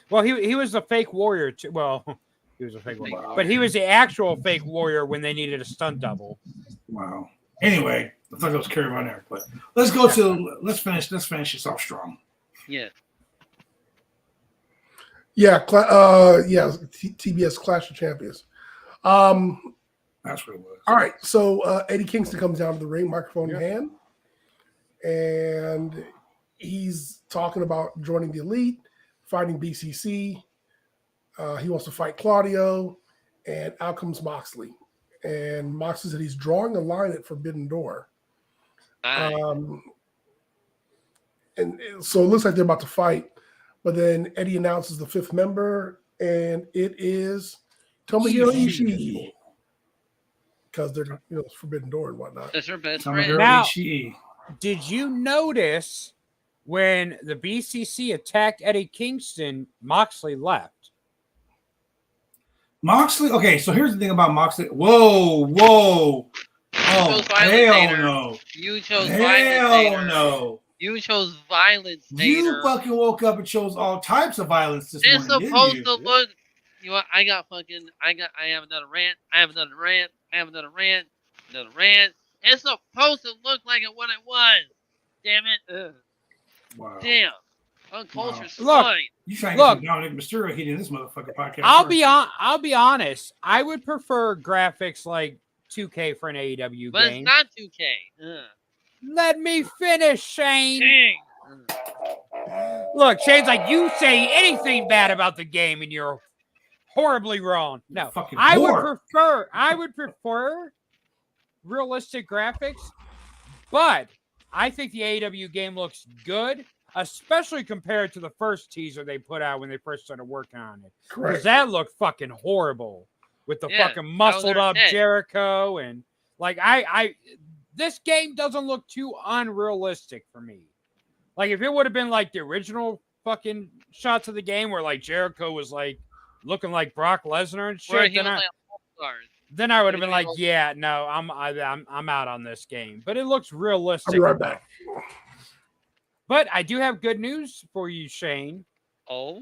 Well, he was a fake warrior too. Well, he was a fake warrior, but he was the actual fake warrior when they needed a stunt double. Wow. Anyway, I thought it was Kerry Von Erich, but let's finish this off strong. Yeah. Yeah. TBS Clash of Champions. That's what it was. All right. So Eddie Kingston comes down to the ring, microphone in hand, and he's talking about joining the Elite, fighting BCC. He wants to fight Claudio, and out comes Moxley. And Moxley said he's drawing a line at Forbidden Door. And so it looks like they're about to fight. But then Eddie announces the fifth member, and it is Tomohiro Ishii. Because they're Forbidden Door and whatnot. That's her best friend. Now, did you notice when the BCC attacked Eddie Kingston, Moxley left? Moxley? Okay, so here's the thing about Moxley. Whoa. Oh, hell no. You chose violence. Hell no. You chose violence. You fucking woke up and chose all types of violence this morning. It's supposed to look. You know what? I have another rant. I have another rant. Another rant. It's supposed to look like what it was. Damn it. Ugh. Wow. Damn. Uncultured swine. You trying to get Dominic Mysterio heat in this motherfucking podcast? I'll be honest. I would prefer graphics like 2K for an AEW game. But it's not 2K. Ugh. Let me finish, Shane. Look, Shane's like, you say anything bad about the game and you're horribly wrong. No, I would prefer realistic graphics, but I think the AEW game looks good, especially compared to the first teaser they put out when they first started working on it. Because that looked fucking horrible with the fucking muscled up Jericho and like this game doesn't look too unrealistic for me. Like if it would have been like the original fucking shots of the game where like Jericho was like looking like Brock Lesnar and shit, then I would have been like, yeah, no, I'm out on this game. But it looks realistic. I'll be right back. But I do have good news for you, Shane. Oh?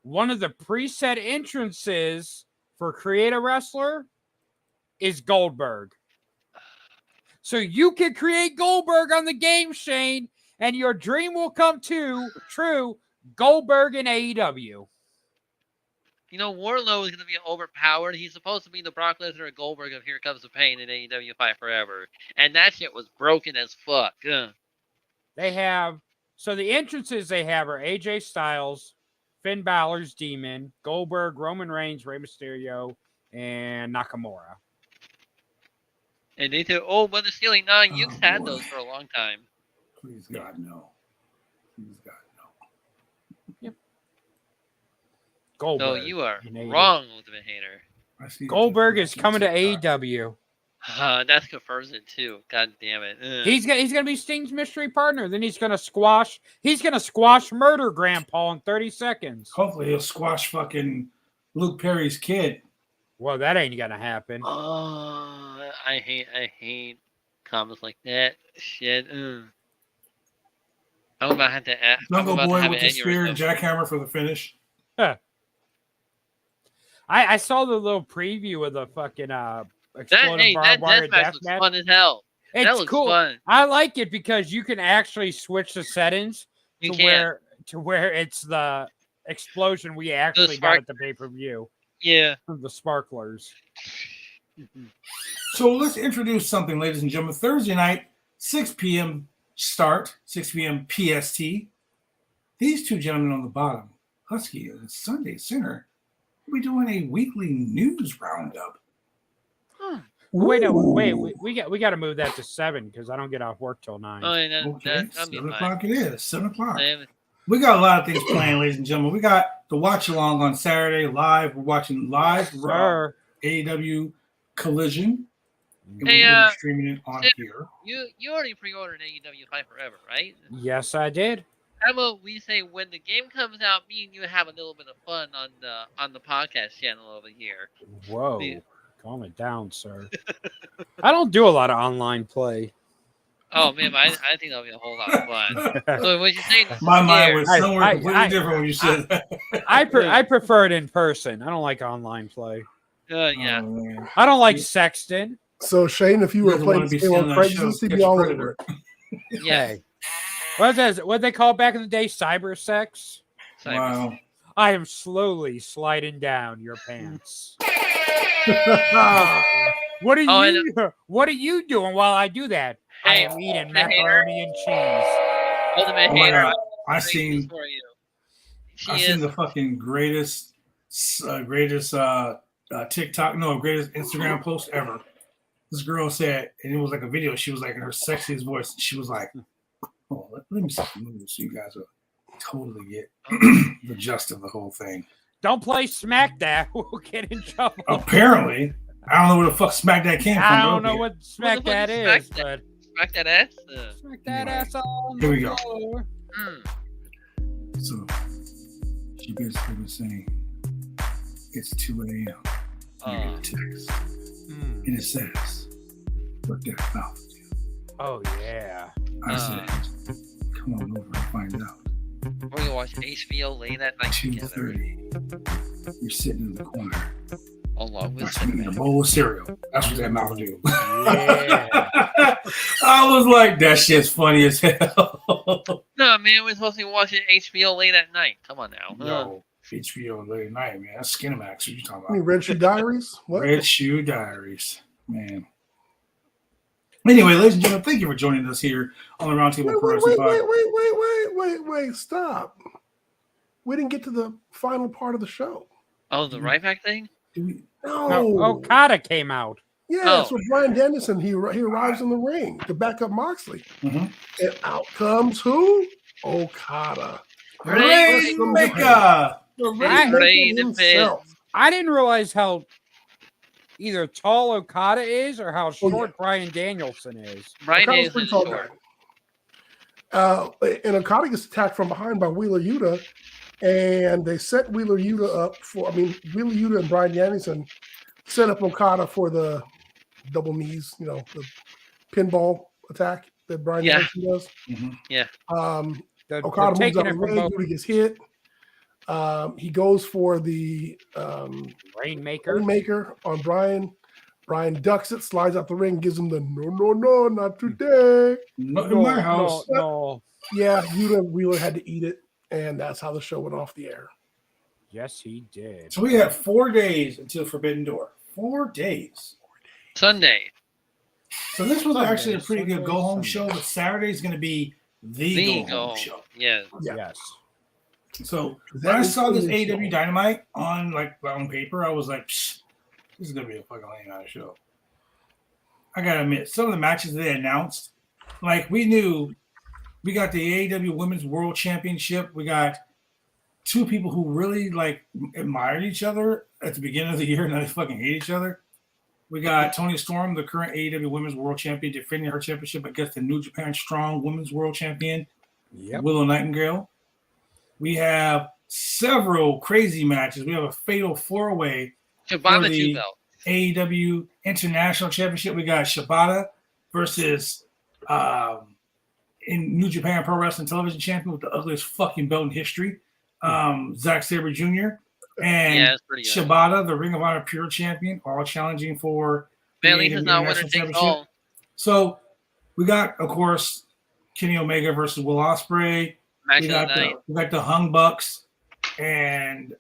One of the preset entrances for Create a Wrestler is Goldberg. So you can create Goldberg on the game, Shane, and your dream will come true. Goldberg in AEW. You know, Wardlow is going to be overpowered. He's supposed to be the Brock Lesnar and Goldberg of Here Comes the Pain in AEW Fight Forever. And that shit was broken as fuck. Ugh. So the entrances they have are AJ Styles, Finn Balor's Demon, Goldberg, Roman Reigns, Rey Mysterio, and Nakamura. And they said, but the Stealing You've had those for a long time. Please God, no. Please God, no. Yep. Goldberg. So you are wrong, Ultimate Hater. Goldberg is coming to AEW. That confirms it too. God damn it. Ugh. He's gonna be Sting's mystery partner. Then he's gonna squash Murder Grandpa in 30 seconds. Hopefully he'll squash fucking Luke Perry's kid. Well, that ain't gonna happen. I hate comments like that. Shit. I'm about to have to ask. Jungle Boy with the spear and jackhammer for the finish. Huh. I saw the little preview of the fucking exploding barbed wire death match. Fun as hell. It's cool. Fun. I like it because you can actually switch the settings to where it's the explosion we actually got at the pay-per-view. Yeah. The sparklers. So let's introduce something, ladies and gentlemen. Thursday night, 6 p.m. start, 6 p.m. PST. These two gentlemen on the bottom, Husky and Sunday Center, will be doing a weekly news roundup. Wait, we got to move that to 7 because I don't get off work till 9. Oh, yeah, Okay, 7 o'clock it is. 7 o'clock. 7. We got a lot of things planned, ladies and gentlemen. We got the watch along on Saturday live. We're watching live AEW Collision. And Hey, we're streaming it on Sid, here. You already pre-ordered AEW Fight Forever, right? Yes, I did. How about we say when the game comes out, me and you have a little bit of fun on the podcast channel over here. Whoa, calm it down, sir. I don't do a lot of online play. Oh man, I think that'll be a whole lot of fun. So what you're saying? My mind was somewhere completely different when you said that. I prefer it in person. I don't like online play. Yeah. Oh, I don't like sexting. So Shane, if you were playing this game on Craigslist, you'd be all over it. Yeah. What they call back in the day? Cyber sex. Wow. I am slowly sliding down your pants. What are you doing while I do that? I am eating macaroni and cheese. Ultimate hater. I seen the fucking greatest greatest Instagram post ever. This girl said, and it was like a video. She was like in her sexiest voice. She was like, "Oh, let me see the movie so you guys will totally get the gist of the whole thing." Don't play Smack That. We'll get in trouble. Apparently, I don't know where the fuck Smack That came from. I don't know what Smack That is, but Smack that ass. Smack that ass on Here the we go. floor. So she basically was saying, "It's 2 a.m. You get a text, and it says, what did I mouth do?" Oh yeah. I said, "Come on over and find out." We're gonna watch HBO late at night together. 2:30. You're sitting in the corner. Along with Eating a bowl of cereal. That's what that mouth do. Yeah. I was like, that shit's funny as hell. No, man, we're supposed to be watching HBO late at night. Come on now. No, HBO late at night, man. That's Skinemax. What you talking about? Red Shoe Diaries? What? Red Shoe Diaries, man. Anyway, ladies and gentlemen, thank you for joining us here on the Roundtable Pro Wrestling Podcast. Wait, stop. We didn't get to the final part of the show. Oh, the right back thing? No. Okada came out. Yeah, so Bryan Danielson, he arrives in the ring to back up Moxley. Mm-hmm. And out comes who? Okada. Rainmaker. The Rainmaker himself. I didn't realize how either tall Okada is or how short Bryan Danielson is. Bryan Okada's Danielson is pretty short. tall guy. And Okada gets attacked from behind by Wheeler Yuta. And they set Wheeler Yuta up Wheeler Yuta and Bryan Danielson set up Okada for the double knees, the pinball attack that Bryan Danielson does. Mm-hmm. Yeah. Okada moves up the ring, Yuta gets hit. He goes for the Rainmaker on Bryan. Bryan ducks it, slides out the ring, gives him the no, not today. Not in my house. No. Yeah, Yuta and Wheeler had to eat it. And that's how the show went off the air. Yes, he did. So we have 4 days until Forbidden Door. 4 days. Sunday. So this was actually a pretty good go-home show, but Saturday is going to be the go-home show. Yeah. Yes. So when I saw this AEW Dynamite on paper, I was like, this is going to be a fucking lame show. I got to admit, some of the matches they announced, we knew we got the AEW Women's World Championship. We got 2 people who really admired each other at the beginning of the year, and now they fucking hate each other. We got Toni Storm, the current AEW Women's World Champion, defending her championship against the New Japan Strong Women's World Champion, Willow Nightingale. We have several crazy matches. We have a fatal 4-way for the AEW International Championship. We got Shibata versus in New Japan Pro Wrestling Television Champion with the ugliest fucking belt in history, Zack Sabre Jr. and Shibata, the Ring of Honor Pure Champion, all challenging for the International Championship. So we got, of course, Kenny Omega versus Will Ospreay. We got the Hung Bucks and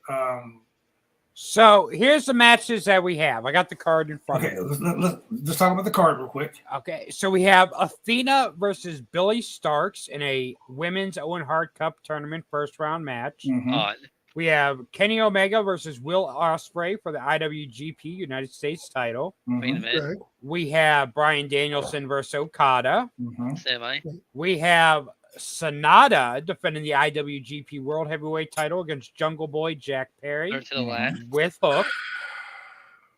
So here's the matches that we have. I got the card in front of me. Let's talk about the card real quick. Okay, so we have Athena versus Billy Starks in a women's Owen Hart Cup tournament first round match. Mm-hmm. We have Kenny Omega versus Will Ospreay for the IWGP United States title. Mm-hmm. Wait a minute. Okay. We have Bryan Danielson versus Okada. Mm-hmm. Semi. We have Sonata defending the IWGP World Heavyweight title against Jungle Boy Jack Perry Third to the last. with Hook.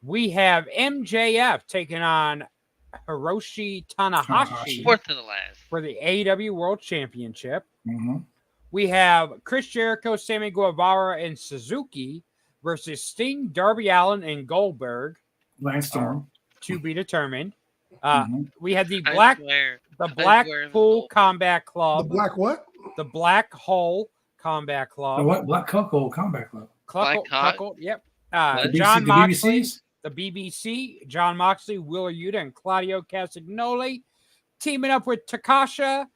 We have MJF taking on Hiroshi Tanahashi Fourth to the last. for the AEW World Championship. Mm-hmm. We have Chris Jericho, Sammy Guevara, and Suzuki versus Sting, Darby Allin, and Goldberg. Lance Storm. To be determined. Mhm. We had the I swear it was Blackpool Goldberg. Combat The Club. black what? The Black Hole Combat Club. The what? Black Cuckold Combat Club. Black Hawk? Cuckold, yep. The John the Moxley, BBCs? the BBC, John Moxley, Wheeler Yuta, and Claudio Castagnoli teaming up with Takasha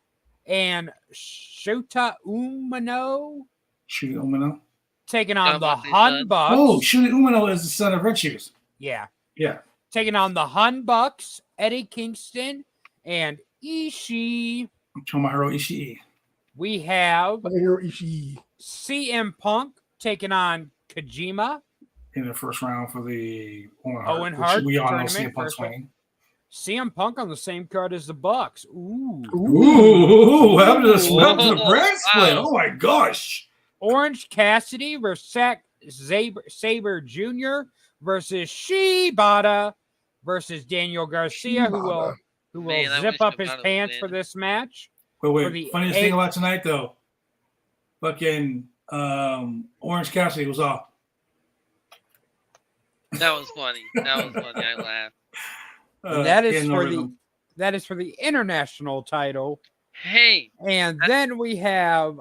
and Shota Umino Shooty Umino. taking on John the Moxley's Hun son. Bucks. Oh, Shooty Umino is the son of Virtues. Yeah. Yeah. Taking on the Hun Bucks, Eddie Kingston, and Ishii. Tomohiro Ishii. We have I can hear Ishii. CM Punk taking on Kojima. In the first round for the Owen Hart which we all know tournament, CM Punk's first round. winning. CM Punk on the same card as the Bucks. Ooh. Ooh, what happened to the Whoa. brand split? Wow. Oh my gosh. Orange Cassidy versus Zack Sabre Jr. versus Shibata versus Daniel Garcia, who will Man, I zip wish up his Okada would pants win. for this match. Wait, For the funniest thing about tonight though, fucking Orange Cassidy was off. That was funny. I laughed. And that is getting no for rhythm. that is for the international title. Hey, And then we have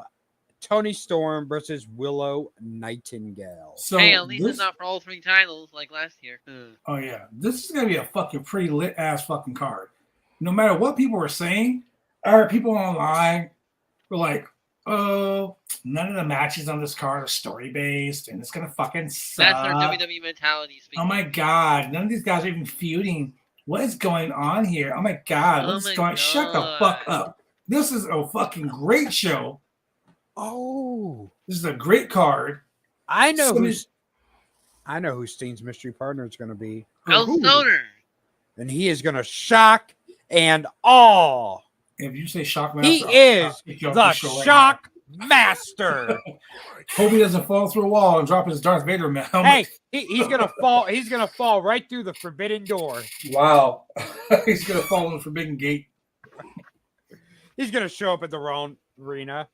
Tony Storm versus Willow Nightingale. So hey, at least this, it's not for all three titles like last year. oh yeah, this is gonna be a fucking pretty lit ass fucking card. No matter what people were saying, or people online were like, "Oh, none of the matches on this card are story based, and it's gonna fucking suck." That's their WWE mentality speaking. Oh my god, none of these guys are even feuding. What is going on here? Oh my god, Oh what's my going? Shut the God. fuck up. This is a fucking great show. Oh, This is a great card. I know So who Sting's mystery partner is going to be, Al Who? Stoner. and he is going to shock and awe. If you say shock master, He I'll is kick you off the show right shock master. now. Hope he doesn't fall through a wall and drop his Darth Vader helmet. Hey, he's gonna fall. He's gonna fall right through the forbidden door. Wow. He's gonna fall in the forbidden gate. He's gonna show up at the wrong arena.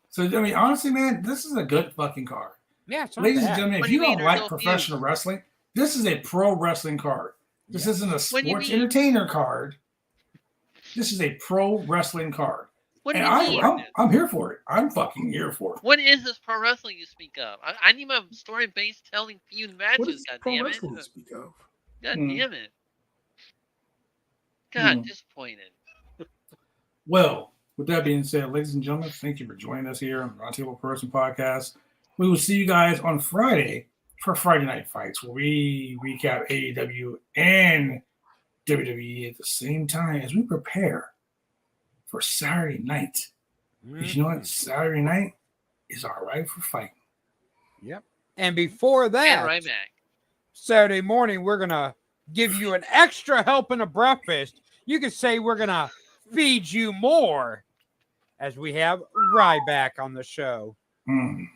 So I mean, honestly, man, this is a good fucking card. Yeah, it's not Ladies and bad. gentlemen, What if do you you mean don't there's like no professional wrestling, this is a pro wrestling card. This isn't a What do you sports mean? entertainer card. This is a pro wrestling card. What do And you mean? I'm here for it. I'm fucking here for it. What is this pro wrestling you speak of? I need my story based telling feud What matches. is God pro damn wrestling to it! speak of? God Hmm. damn it! God, Hmm. disappointed. Well, with that being said, ladies and gentlemen, thank you for joining us here on the Roundtable Person Podcast. We will see you guys on Friday for Friday Night Fights, where we recap AEW and WWE at the same time as we prepare for Saturday night. Because you know what? Saturday night is all right for fighting. Yep. And before And that, right back. Saturday morning, we're gonna give you an extra helping of breakfast. You could say we're gonna feed you more as we have Ryback on the show. Man.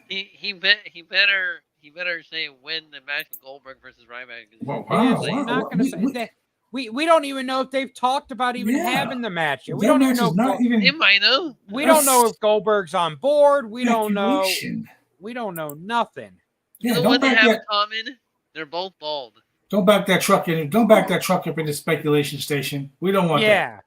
He better say when the match with Goldberg versus Ryback is. Wow, Yes, wow, he's not wow. gonna say that. We don't even know if they've talked about even Yeah. having the match yet. We That don't match even know. is not even They might know. We don't know if Goldberg's on board. We don't know. speculation. We don't know nothing. You Yeah, know don't what they back have in that. common? They're both bald. Don't back that truck in. Don't back that truck up in the speculation station. We don't want that. Yeah.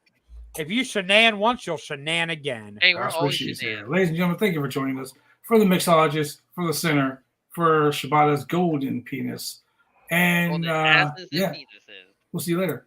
If you shenan once, you'll shenan again. Hey, we're That's what always she said. shenanigans. Ladies and gentlemen, thank you for joining us. For the mixologist, for the center, for Shibata's golden penis. And Well, the asses and yeah, penises. we'll see you later.